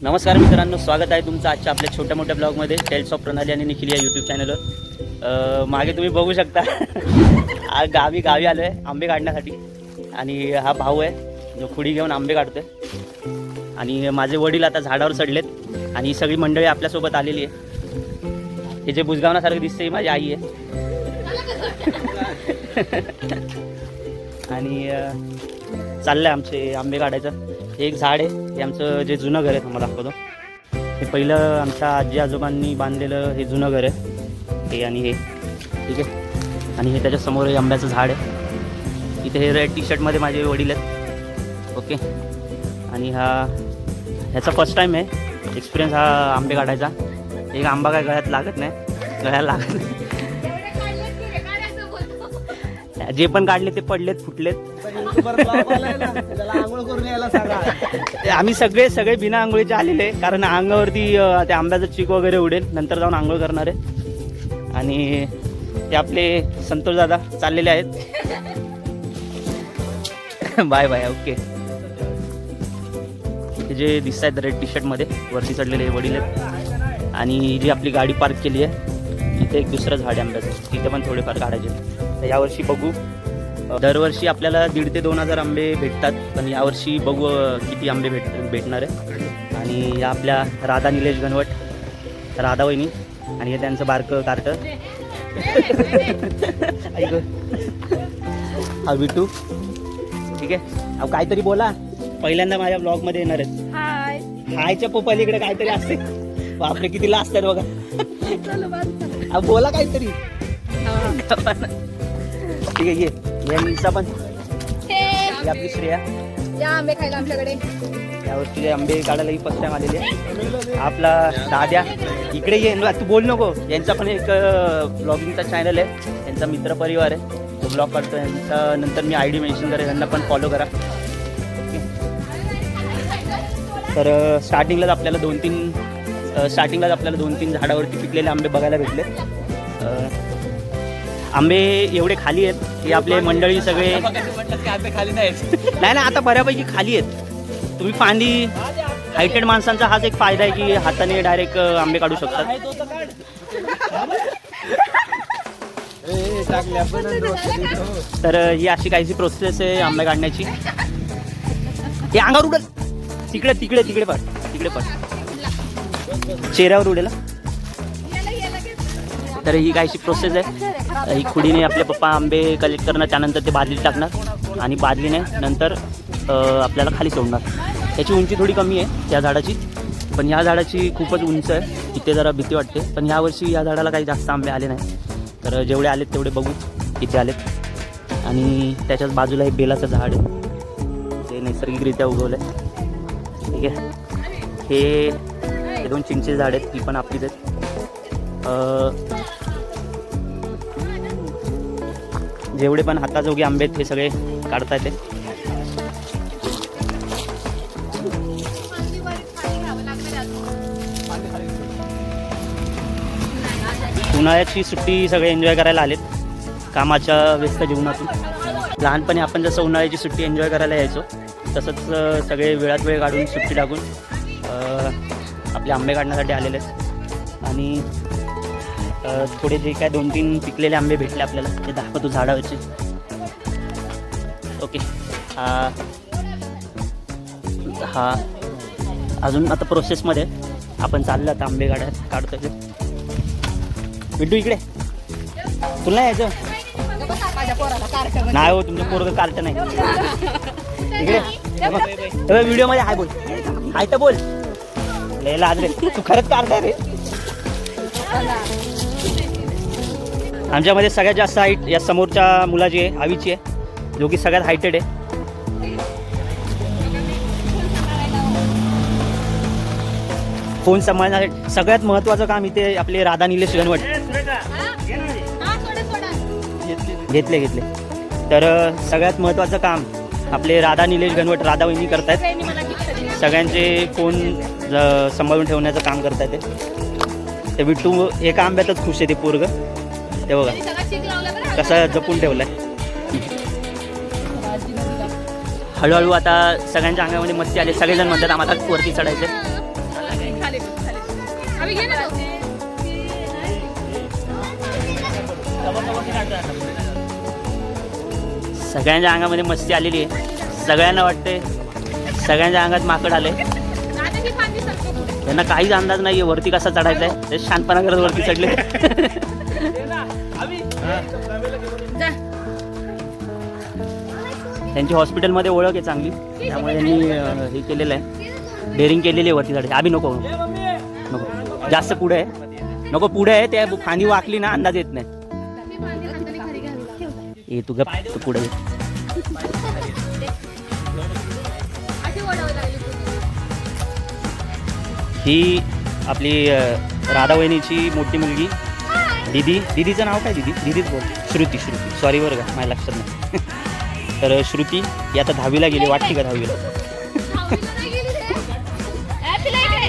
नमस्कार मित्रांनो, स्वागत आहे तुमचं आजच्या आपल्या छोट्या मोठ्या ब्लॉगमध्ये टेल्स ऑफ प्रणाली आणि निखिल या यूट्यूब चॅनलवर। मागे तुम्ही बघू शकता गावी आलो आहे आंबे काढण्यासाठी। आणि हा भाऊ आहे जो खुडी घेऊन आंबे काढतोय। आणि माझे वडील आता झाडावर चढलेत आणि ही सगळी मंडळी आपल्यासोबत आलेली आहे। हे जे बुजगावण्यासारखं दिसते ही माझी आई आहे। आणि चाललं आहे आमचे आंबे काढायचं। हे एक झाड आहे, हे आमचं जे जुनं घर आहे तुम्हाला दाखवतो। हे पहिलं आमच्या आजी आजोबांनी बांधलेलं हे जुनं घर आहे, हे आणि हे ठीक आहे। आणि हे त्याच्यासमोर हे आंब्याचं झाड आहे। इथे हे रेड टी शर्टमध्ये माझे वडील आहेत, ओके। आणि ह्याचा फर्स्ट टाईम आहे एक्सपिरियन्स हा आंबे काढायचा। एक आंबा काय गळ्यात लागत नाही, गळ्याला लागत नाही। जे पण काढले ते पडलेत, फुटलेत। आम्ही सगळे बिना आंघोळीचे आलेले, कारण अंगावरती त्या आंब्याचं चिक वगैरे उडेल, नंतर जाऊन आंघोळ करणार आहे। आणि ते आपले संतोष दादा चाललेले आहेत। Bye bye, okay. हे जे दिसत आहेत रेड टी शर्टमध्ये वरती चढलेले वडील आहेत। आणि जी आपली गाडी पार्क केली आहे इथे एक दुसरं झाड आहे आंब्याचं, तिथे पण थोडेफार काढायचे। तर यावर्षी बघू, दरवर्षी आपल्याला 1,500 ते 2,000 आंबे भेटतात, पण यावर्षी बघू किती आंबे भेटणार आहे। आणि या आपल्या राधा निलेश गणवट, राधा वहिनी, आणि हे त्यांचं बारकं कार्ट ऐक हा विटू, ठीक आहे। अहो काहीतरी बोला, पहिल्यांदा माझ्या ब्लॉगमध्ये येणार आहेत। हाय हायच्या पोपालीकडे काहीतरी असते, बापरे किती लास्ट आहेत बघा। अहो बोला काहीतरी, ठीक आहे। यांचा पण ही आपली श्रेया, या आंबे खायला आमच्याकडे। यावर्षी आंबे काढायला फर्स्ट टाइम आलेली आहे। आपला दाद्या इकडे ये, तू बोल नको। यांचा पण एक ब्लॉगिंगचा चॅनल आहे, यांचा मित्र परिवार आहे, तो ब्लॉग काढतो। यांचा नंतर मी ID मेन्शन करेन, त्यांना पण फॉलो करा, ओके। तर स्टार्टिंगलाच आपल्याला 2-3 झाडावरती पिकलेले आंबे बघायला भेटले। आंबे एवढे खाली आहेत की आपले मंडळी सगळे आंबे खाली नाहीत। नाही आता बऱ्यापैकी खाली आहेत। तुम्ही फांदी हायटेड माणसांचा हाच एक फायदा आहे की हाताने डायरेक्ट आंबे काढू शकतात। तर ही अशी काहीशी प्रोसेस आहे आंबे काढण्याची। हे अंगावर उडेल, तिकडे पड, चेहऱ्यावर उडेल। तर ही काहीशी प्रोसेस आहे। ही खुडीने आपले पप्पा आंबे कलेक्ट करणार, त्यानंतर ते बादलीत टाकणार आणि बादलीने नंतर आपल्याला खाली सोडणार। त्याची उंची थोडी कमी आहे त्या झाडाची, पण ह्या झाडाची खूपच उंच आहे, इथे जरा भीती वाटते। पण यावर्षी या झाडाला काही जास्त आंबे आले नाही, तर जेवढे आलेत तेवढे बघू किती आलेत। आणि त्याच्याच बाजूला एक बेलाचं झाड आहे, ते नैसर्गिकरित्या उगवलं आहे, ठीक आहे। हे 2 चिंचेचे झाड आहेत, ती पण आपलीच आहेत। जेवढे पण हाताजोगे आंबे आहेत हे सगळे काढता येते। उन्हाळ्याची सुट्टी सगळे एन्जॉय करायला आलेत कामाच्या व्यस्त जीवनातून। लहानपणी आपण जसं उन्हाळ्याची सुट्टी एन्जॉय करायला यायचो, तसंच सगळे वेळात वेळ काढून सुट्टी टाकून आपले आंबे काढण्यासाठी आलेले आहेत। आणि थोडे जे काय 2-3 पिकलेले आंबे भेटले आपल्याला ते दाखवतो झाडावरचे, ओके। हा अजून आता प्रोसेसमध्ये आपण चाललं आता आंबे काढतोय। विटू इकडे, तुला यायचं नाही हो, तुमचं पोरगं कार्ट नाही इकडे। व्हिडिओमध्ये हाय बोल, हाय तर बोल, लय लाज रे, तू खरंच काढताय रे। आमच्यामध्ये सगळ्यात जास्त हाईट या समोरच्या मुलाची आहे, आवीची आहे, जो की सगळ्यात हायटेड आहे। फोन सांभाळण्यासाठी सगळ्यात महत्त्वाचं काम इथे आपले राधा निलेश गणवट घेतले। तर सगळ्यात महत्त्वाचं काम आपले राधा निलेश गणवट, राधा वहिनी करतायत। सगळ्यांचे फोन सांभाळून ठेवण्याचं काम करतायत ते। विट्टू एका आंब्यातच खुश आहे, ते पोरग ते बघा कसं जपून ठेवलंय। हळूहळू आता सगळ्यांच्या अंगामध्ये मस्ती आली, सगळेजण म्हणतात आम्हाला वरती चढायचे। आम्ही घे ना तो. सगळ्यांच्या अंगामध्ये मस्ती आलेली आहे. सगळ्यांना वाटते सगळ्यांच्या अंगात माकड आले. दादा ही फांदी सरकव पुढे. त्यांना काहीच अंदाज नाहीये वरती कसा चढायचा आहे. ते शांतपणा करत वरती चढले. जा. त्यांची हॉस्पिटलमध्ये ओळख आहे चांगली, त्यामुळे त्यांनी हे केलेलं आहे, डेअरिंग केलेली आहे वरती चढायची. आम्ही नको नको जास्त पुढे आहे, नको पुढे आहे. त्या फांदी वाकली ना अंदाज येत नाही. ही फांदी हाताने खाली घ्यावी. ये तू गप तू पुढे ये. अशी ओढावी लागली पुढे. ही आपली राधा वहिनीची मोठी मुलगी दीदी. दीदीचं नाव काय? दीदीच बोल. श्रुती. सॉरी बरं का, माझ्या लक्षात नाही. तर श्रुती ही आता 10वीला गेली, वाटते का 10वीला? दहावीला नाही गेली रे. ए, तिला इकडे.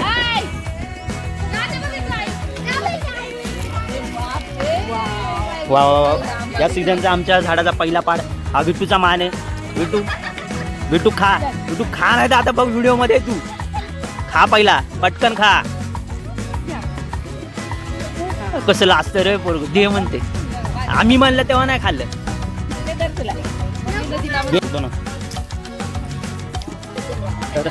हाय. राजामध्ये जाय. बापरे. वा वा वा. या सीझनचा आमच्या झाडाचा पहिला पाड हा विटूचा मान आहे. विटू खा. विटू खा, नाही तर आता बघ व्हिडिओमध्ये तू खा, पहिला पटकन खा. कसं लाजतं रे पोरग, दे म्हणते. आम्ही म्हणलं तेव्हा नाही खाल्लं. घेतो ना. तर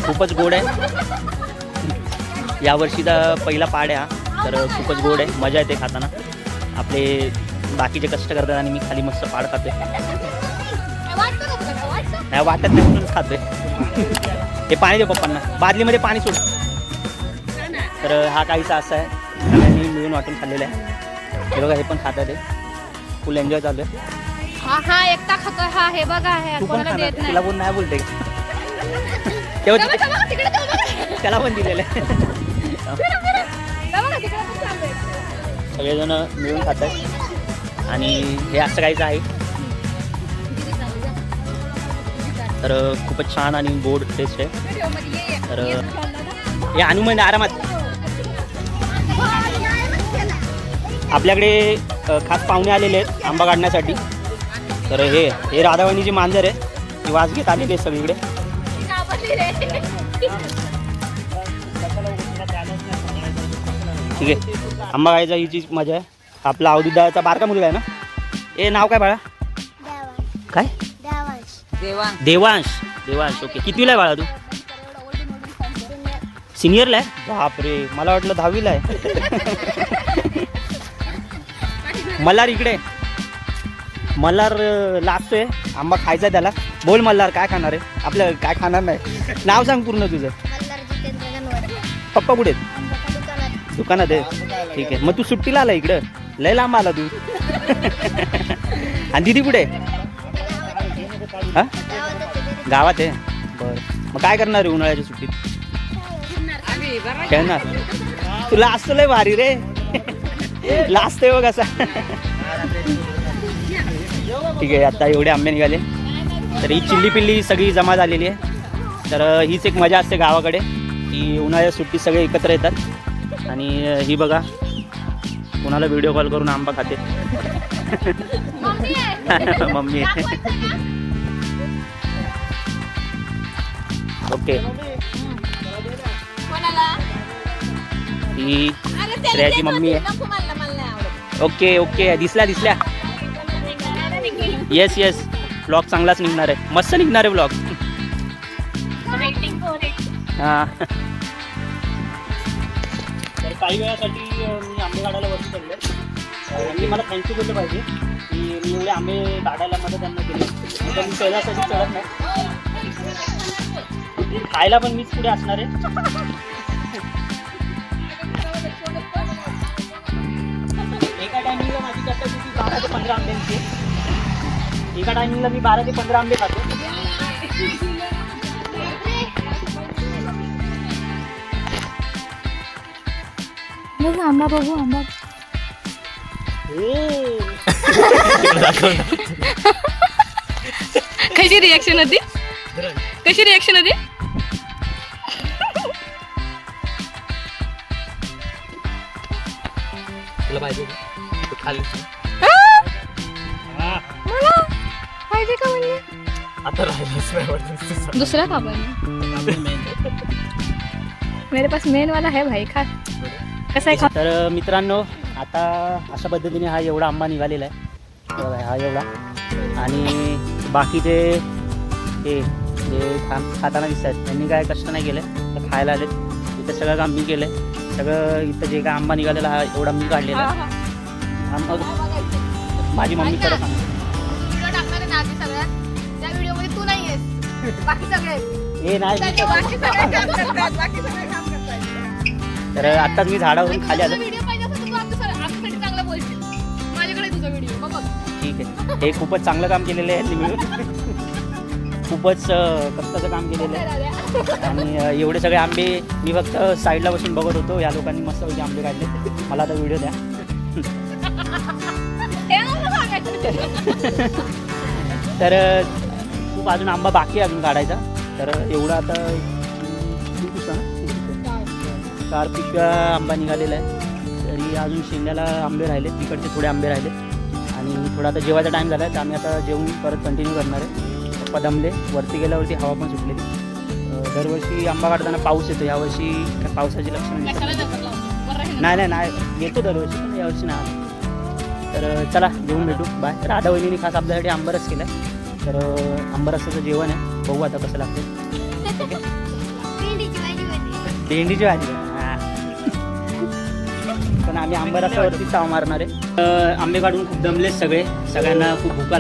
खूपच गोड आहे. यावर्षीचा पहिला पाड आहे हा, तर खूपच गोड आहे, मजा येते खाताना. आपले बाकीचे कष्ट करतात आणि मी खाली मस्त पाड खातोय. वाटतं का तुला? वाटतं? नाही वाटत नाही म्हणूनच खातोय. हे पाणी दे पप्पांना, बादलीमध्ये पाणी सोड. तर हा काहीसा असा आहे, सगळ्यांनी मिळून वाटून खाल्लेला आहे. हे बघा, हे पण खातात, ते फुल एन्जॉय चालू आहे. हा एकटा खातोय. हा हे बघा, हे तू पण कोणाला खाणार? देत नाही. तुला कोण नाही बोलते का? तेव्हा तिकडे तो बघा. त्याला पण दिलेलं आहे. बघा, तिकडे पण चाललंय. सगळेजण मिळून खात आहेत आणि हे असं काहीच आहे. तर खूपच छान आणि गोड टेस्ट आहे. तर हे हनुमान आरामात. आपल्याकडे खास पाहुणे आलेले आहेत आंबा काढण्यासाठी. तर हे राधावाहिनीची मांजर आहे, ती वास घेत आलेली आहे सगळीकडे. ठीक आहे, आंबा खायचा हिची मजा आहे. आपला अवधूतदाचा बारका मुलगा आहे ना. ए नाव काय बाळा? काय? देवांश. ओके, कितवीला आहे बाळा तू? सिनियरला आहे? बापरे, मला वाटलं 10वीला आहे. मल्हार इकडे. मल्हार लाजतोय, आंबा खायचा त्याला. बोल मल्हार, काय खाणार आहे? आपलं काय खाणार नाही. नाव सांग पूर्ण तुझं. पप्पा कुठे आहेत? दुकानात आहे. ठीक आहे, मग तू सुट्टीला आला इकडं? लय लांब आला तू. आणि दीदी कुठे? हा, गावात आहे. बरं, मग काय करणार आहे उन्हाळ्याच्या सुट्टीत? खेळणार. तुला असतो लय भारी रे. लाजतोय बघ असा. ठीक आहे, आता एवढे आंबे निघाले. तर ही चिल्ली पिल्ली सगळी जमा झालेली आहे. तर हीच एक मजा असते गावाकडे, की उन्हाळ्याच्या सुट्टीत सगळे एकत्र येतात. आणि ही बघा, कोणाला व्हिडिओ कॉल करून आंबा खाते. मम्मी आहे. ओके, ही श्रेयाची मम्मी आहे. ओके, दिसल्या. येस, ब्लॉग चांगलाच निघणार आहे, मस्त निघणार आहे ब्लॉग. हां, तर काही वेळासाठी मी आंबे काढायला वरती चढलो. यांनी मला थँक्यू बोललं पाहिजे की मी एवढे आंबे काढायला मदत त्यांना केली. तर मी पहिल्यासाठी चढत नाही, खायला पण मीच पुढे असणार आहे. एका टायमिंगला माझी कॅपॅसिटी 12 ते 15 आंब्यांची. एका टायमिंगला मी 12 ते 15 आंबे खातो. आंबा बघू, आंबा. कशी रिॲक्शन होती? तुला पाहिजे खाली? मला पाहिजे का म्हणजे? आता राहिलंच नाही वाटत. दूसरा खा मेरे पास मेन वाला है भाई खा कसा आहे खा. तर मित्रांनो आता अशा पद्धतीने हा एवढा आंबा निघालेला आहे. बघा, हा एवढा आणि बाकीचे हे जे खाताना दिसत आहेत त्यांनी काय कष्ट नाही केले तर खायला आलेत. इथं सगळं काम मी केलं आहे. सगळं इथं जे काय आंबा निघालेला हा एवढा मी काढलेला आहे. मग माझी मम्मी खरं सांगते व्हिडिओ टाकणार आहे ना आधी सगळ्यात त्या व्हिडिओमध्ये तू नाही आहेस बाकी सगळे आहेत. हे नाही बाकी सगळे काम करतात बाकी सगळे काम करतात. तर आत्ताच मी झाडावरून खाली आलो. व्हिडिओ पाहिजे असेल तर तू आमच्यासाठी चांगला बोलशील. माझ्याकडे तुझा व्हिडिओ बघ. ठीक आहे. हे खूपच चांगलं काम केलेलं आहे यांनी मिळून. खूपच कष्टाचं काम केलेलं आहे. आणि एवढे सगळे आंबे मी फक्त साईडला बसून बघत होतो. या लोकांनी मस्त पैकी आंबे काढले. मला आता व्हिडिओ द्या. तर खूप अजून आंबा बाकी आहे अजून काढायचा. तर एवढा आता 4 पिशव्या आंबा निघालेला आहे. तरी अजून शेंड्याला आंबे राहिले. तिकडचे थोडे आंबे राहिले. आणि थोडा आता जेवायचा टाईम झाला आहे तर आम्ही आता जेवून परत कंटिन्यू करणार आहे. पप्पा दमले. वरती गेल्यावरती हवा पण सुटलेली. दरवर्षी आंबा काढताना पाऊस येतो. यावर्षी काय पावसाची लक्षणं दिसत नाही. नाही येतो दरवर्षी पण यावर्षी नाही आलं. तर चला जेवून भेटू. बाय. राधा वहिनीने खास आपल्यासाठी आंबरस केला आहे. तर आंबरसाचं जेवण आहे. बघू आता कसं लागतं. भेंडीची भाजी हां. पण आम्ही आंबरसावरती चाव मारणार आहे. आंबे काढून खूप दमलेत सगळे. सगळ्यांना खूप भूक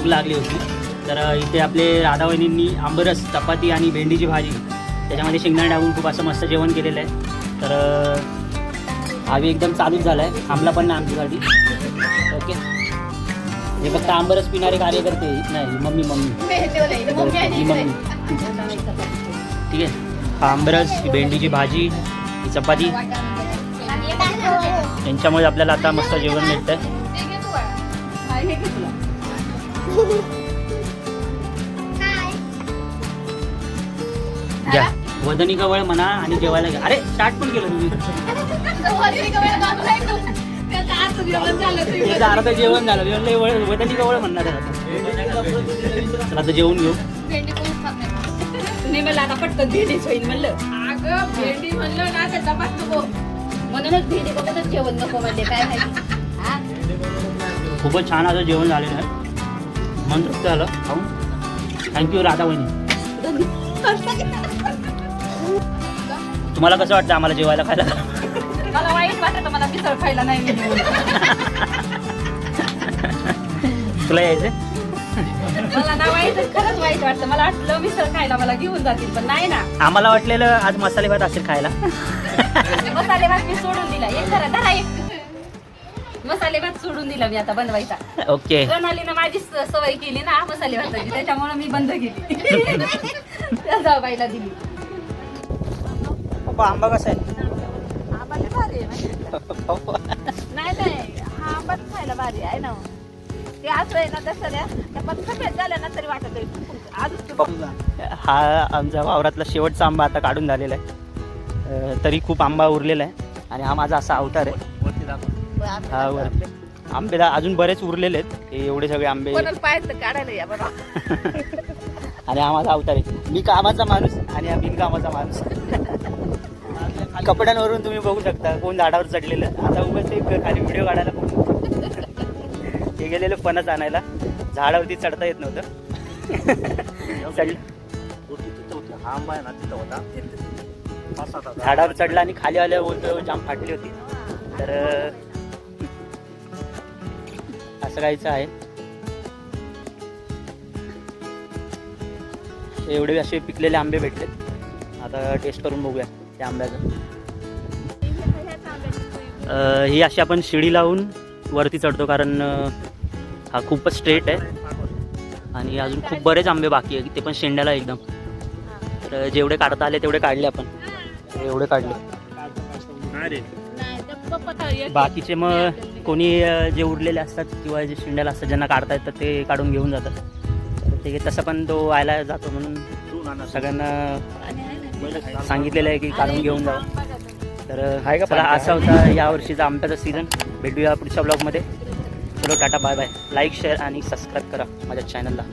लागली होती. तर इथे आपले राधा वहिनींनी आंबरस चपाती आणि भेंडीची भाजी त्याच्यामध्ये शेंगदाणे टाकून खूप असं मस्त जेवण केलेलं आहे. तर आम्ही एकदम चालूच झाला आहे. थांबला पण नाही आमच्यासाठी. ओके. हे फक्त आंबरस पिणारे कार्यकर्ते नाही. मम्मी ही मम्मी. ठीक आहे. हा आंबरस, ही भेंडीची भाजी, ही चपाती यांच्यामुळे आपल्याला आता मस्त जेवण मिळतंय. घ्या. वदनी कवळ म्हणा आणि जेवायला घ्या. अरे स्टार्ट पण केलं तुम्ही. त्याचं अर्ध जेवण झालं. वदनी कवळ म्हणणार आहे. आता जेवून घेऊ. नाही मला आता पटकन भेंडीच होईल म्हणलं. अगं भेंडी म्हणलं ना तर तपास नको म्हणूनच भेंडी बघतच जेवण नको म्हणले काय माहिती. खूपच छान असं जेवण झालेलं आहे. मन तृप्त झालं खाऊन. थँक्यू राधा वहिनी. तुम्हाला कसं वाटतं आम्हाला जेवायला खायला? मला वाईट वाटत मला मिसळ खायला नाही मिळाली. तुला यायचं? मला ना वाईट खरंच वाईट वाटतं. मला वाटलं मिसळ खायला मला घेऊन जातील पण नाही ना. आम्हाला वाटलेलं आज मसाले भात असेल खायला. मसाले भात मी सोडून दिला. एक धरा एक मसाले भात सोडून दिला मी आता बनवायचा. ओके. प्रणालीनं माझी सवय केली ना मसाले भाताची त्याच्यामुळे मी बंद केली. त्या जाऊबाईला दिली. पप्पा आंबा कसा आहे? नाही हा आंबा खायला भारी आहे ना. ते असं आहे ना तसं त्या पण सफेद झाल्या ना तरी वाटत आहे. हा आमच्या वावरातला शेवटचा आंबा आता काढून झालेला आहे. तरी खूप आंबा उरलेला आहे. आणि हा माझा असा अवतार आहे. हा वर आंबे अजून बरेच उरलेले आहेत. हे एवढे सगळे आंबे काढायला या बघा. आणि हा माझा अवतार आहे. मी कामाचा माणूस आणि हा बिनकामाचा माणूस. कपड्यांवरून तुम्ही बघू शकता कोण झाडावर चढलेलं. आता उगाच एक खाली व्हिडिओ काढायला हे गेलेलं फणस आणायला. झाडावरती चढता येत नव्हतं. झाडावर चढला आणि खाली आल्यावर बोलतो जाम फाटली होती. तर असं काहीच आहे. एवढे असे पिकलेले आंबे भेटले. आता टेस्ट करून बघूया त्या आंब्याचं. ही अशी आपण शिडी लावून वरती चढतो कारण हा खूपच स्ट्रेट आहे. आणि अजून खूप बरेच आंबे बाकी आहे ते पण शेंड्याला एकदम. तर जेवढे काढता आले तेवढे काढले आपण. एवढे काढले. बाकीचे मग कोणी जे उरलेले असतात किंवा जे शेंड्याला असतात ज्यांना काढता येतात ते काढून घेऊन जातात. तर ते तसं पण तो व्हायला जातो म्हणून सगळ्यांना सांगितलेलं आहे की काढून घेऊन जावं. तर आहे का चला असा होता यावर्षीचा आंब्याचा सीझन. भेटूया पुढच्या ब्लॉगमध्ये. चलो टाटा बाय बाय. लाईक शेअर आणि सबस्क्राईब करा माझ्या चॅनलला.